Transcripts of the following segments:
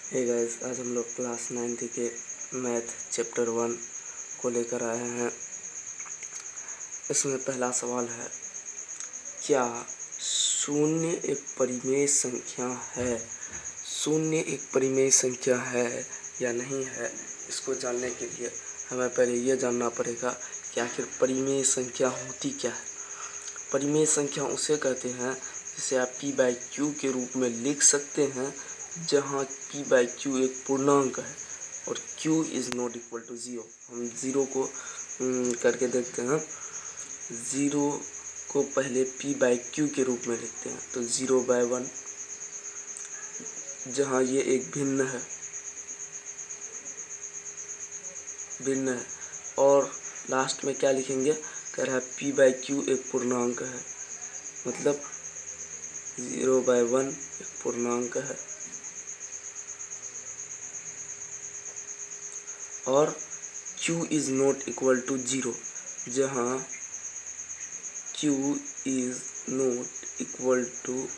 Hey guys, आज हम लोग क्लास 9 के मैथ चैप्टर 1 को लेकर आए हैं। इसमें पहला सवाल है, क्या शून्य एक परिमेय संख्या है? शून्य एक परिमेय संख्या है या नहीं है, इसको जानने के लिए हमें पहले ये जानना पड़ेगा कि आखिर परिमेय संख्या होती क्या है। परिमेय संख्या उसे कहते हैं जिसे आप p/q के रूप में लिख सकते हैं, जहाँ p/q एक पूर्णांक है और q is not equal to 0। हम 0 को करके देखते हैं। 0 को पहले p/q के रूप में लिखते हैं, तो 0/1, जहाँ ये एक भिन्न है और लास्ट में क्या लिखेंगे, कह रहा है p/q एक पूर्णांक है, मतलब 0/1 एक पूर्णांक है और q is not equal to 0, जहाँ q is not equal to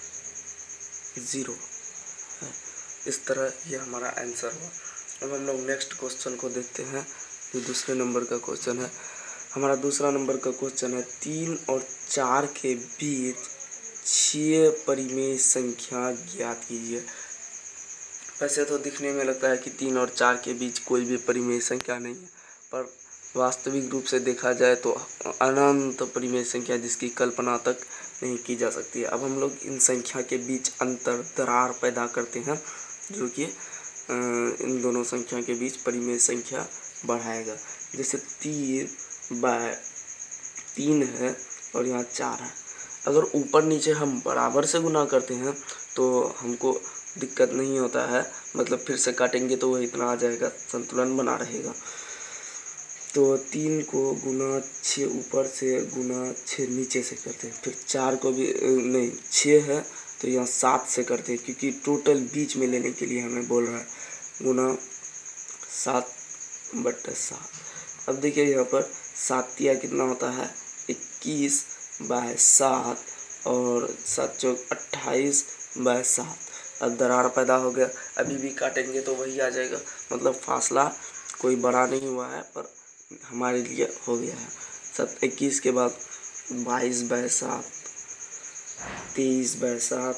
0 है। इस तरह ये हमारा आंसर हुआ। अब हम लोग नेक्स्ट क्वेश्चन को देखते हैं, जो दूसरे नंबर का क्वेश्चन है। हमारा दूसरा नंबर का क्वेश्चन है, 3 और 4 के बीच 6 परिमेय संख्या ज्ञात कीजिए। वैसे तो दिखने में लगता है कि 3 और 4 के बीच कोई भी परिमेय संख्या नहीं है, पर वास्तविक रूप से देखा जाए तो अनंत परिमेय संख्या जिसकी कल्पना तक नहीं की जा सकती है। अब हम लोग इन संख्या के बीच अंतर दरार पैदा करते हैं, जो कि इन दोनों संख्या के बीच परिमेय संख्या बढ़ाएगा। जैसे 3/3 है और यहाँ 4 है। अगर ऊपर नीचे हम बराबर से गुना करते हैं तो हमको दिक्कत नहीं होता है, मतलब फिर से काटेंगे तो वह इतना आ जाएगा, संतुलन बना रहेगा। तो 3 को गुना 6 ऊपर से गुना 6 नीचे से करते हैं, फिर 4 को भी नहीं, 6 है तो यहाँ 7 से करते हैं, क्योंकि टोटल बीच में लेने के लिए हमें बोल रहा है, गुना 7/7। अब देखिए यहाँ पर 7 कितना होता है, 21/7 और 7 चौक 28/7। अब दरार पैदा हो गया, अभी भी काटेंगे तो वही आ जाएगा, मतलब फासला कोई बड़ा नहीं हुआ है, पर हमारे लिए हो गया है। 21 के बाद 22/7, 23/7,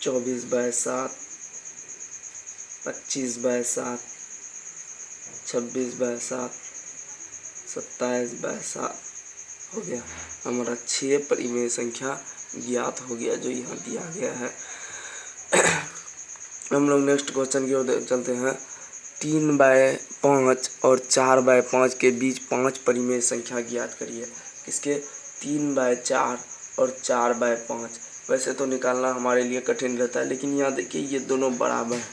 24/7, 25/7, 26/7, 27/7 हो गया। हमारा 6 परिमेय संख्या ज्ञात हो गया, जो यहाँ दिया गया है। हम लोग नेक्स्ट क्वेश्चन की ओर चलते हैं। 3/5 और 4/5 के बीच 5 परिमेय संख्या ज्ञात करिए। किसके? 3/4 और 4/5। वैसे तो निकालना हमारे लिए कठिन रहता है, लेकिन यहाँ देखिए ये दोनों बराबर है,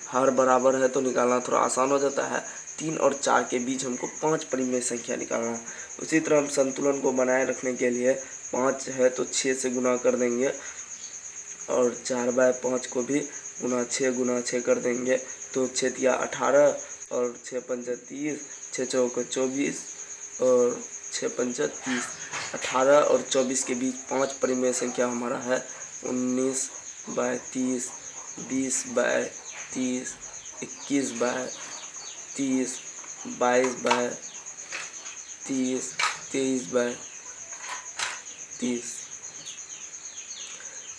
हर बराबर है तो निकालना थोड़ा आसान हो जाता है। 3 और 4 के बीच हमको 5 परिमेय संख्या निकालना है। उसी तरह हम संतुलन को बनाए रखने के लिए 5 है तो 6 से गुना कर देंगे और 4/5 को भी गुना 6 कर देंगे, तो 6 या 18 और 6 पंजा 30, 6 चौका 24 और 6 पंजा 30। 18 और 24 के बीच 5 परिमेय संख्या हमारा है 19/30, 20/30, 21/30, 22/30, 23/30।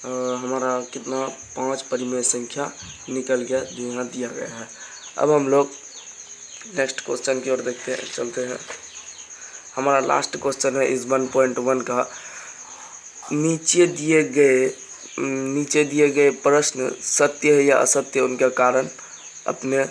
हमारा कितना 5 परिमेय संख्या निकल गया, जो यहाँ दिया गया है। अब हम लोग नेक्स्ट क्वेश्चन की ओर चलते हैं। हमारा लास्ट क्वेश्चन है इस 1.1 का। नीचे दिए गए प्रश्न सत्य है या असत्य, उनका कारण अपने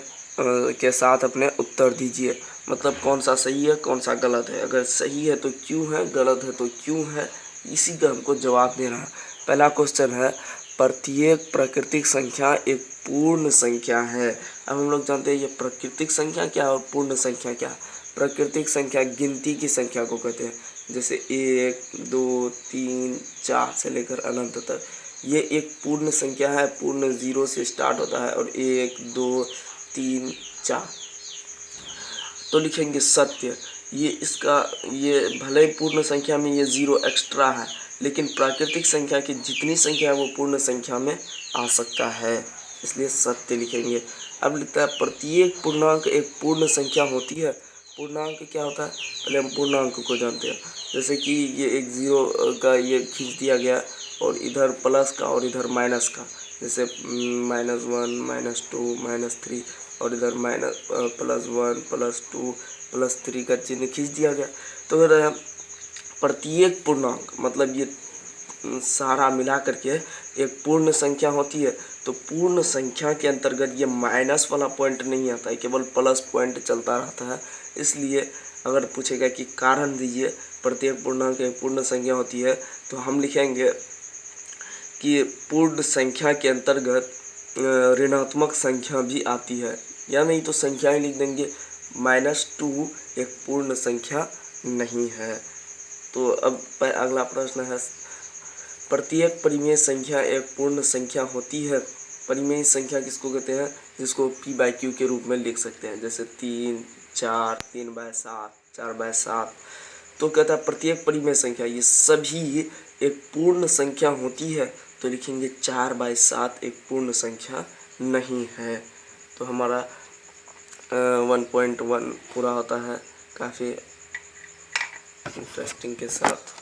के साथ अपने उत्तर दीजिए। मतलब कौन सा सही है कौन सा गलत है, अगर सही है तो क्यों है, गलत है तो क्यों है, इसी का हमको जवाब देना है। पहला क्वेश्चन है, प्रत्येक प्राकृतिक संख्या एक पूर्ण संख्या है। अब हम लोग जानते हैं ये प्राकृतिक संख्या क्या है और पूर्ण संख्या क्या है। प्राकृतिक संख्या गिनती की संख्या को कहते हैं, जैसे 1, 2, 3, 4 से लेकर अनंत तक। ये एक पूर्ण संख्या है, पूर्ण 0 से स्टार्ट होता है और 1, 2, 3, 4। तो लिखेंगे सत्य। ये भले ही पूर्ण संख्या में ये 0 एक्स्ट्रा है, लेकिन प्राकृतिक संख्या की जितनी संख्या है वो पूर्ण संख्या में आ सकता है। इसलिए सत्य लिखेंगे। अब लिखता है प्रत्येक पूर्णांक एक पूर्ण संख्या होती है। पूर्णांक क्या होता है, पहले हम पूर्णांक को जानते हैं। जैसे कि ये एक 0 का ये खींच दिया गया और इधर प्लस का और इधर माइनस का, जैसे -1 -2 -3 और इधर +1 +2 +3 का चिन्ह खींच दिया गया। तो प्रत्येक पूर्णांक मतलब ये सारा मिला करके एक पूर्ण संख्या होती है। तो पूर्ण संख्या के अंतर्गत ये माइनस वाला पॉइंट नहीं आता है, केवल प्लस पॉइंट चलता रहता है। इसलिए अगर पूछेगा कि कारण दीजिए प्रत्येक पूर्णांक एक पूर्ण संख्या होती है, तो हम लिखेंगे कि पूर्ण संख्या के अंतर्गत ऋणात्मक संख्या भी आती है, या नहीं तो संख्या ही लिख देंगे। -2 एक पूर्ण संख्या नहीं है। तो अब अगला प्रश्न है, प्रत्येक परिमेय संख्या एक पूर्ण संख्या होती है। परिमेय संख्या किसको कहते हैं, जिसको p/q के रूप में लिख सकते हैं, जैसे 3, 4, 3/7, 4/7। तो कहता है प्रत्येक परिमेय संख्या ये सभी एक पूर्ण संख्या होती है। तो लिखेंगे 4/7 एक पूर्ण संख्या नहीं है। तो हमारा 1.1 पूरा होता है काफ़ी इंटरेस्टिंग के साथ।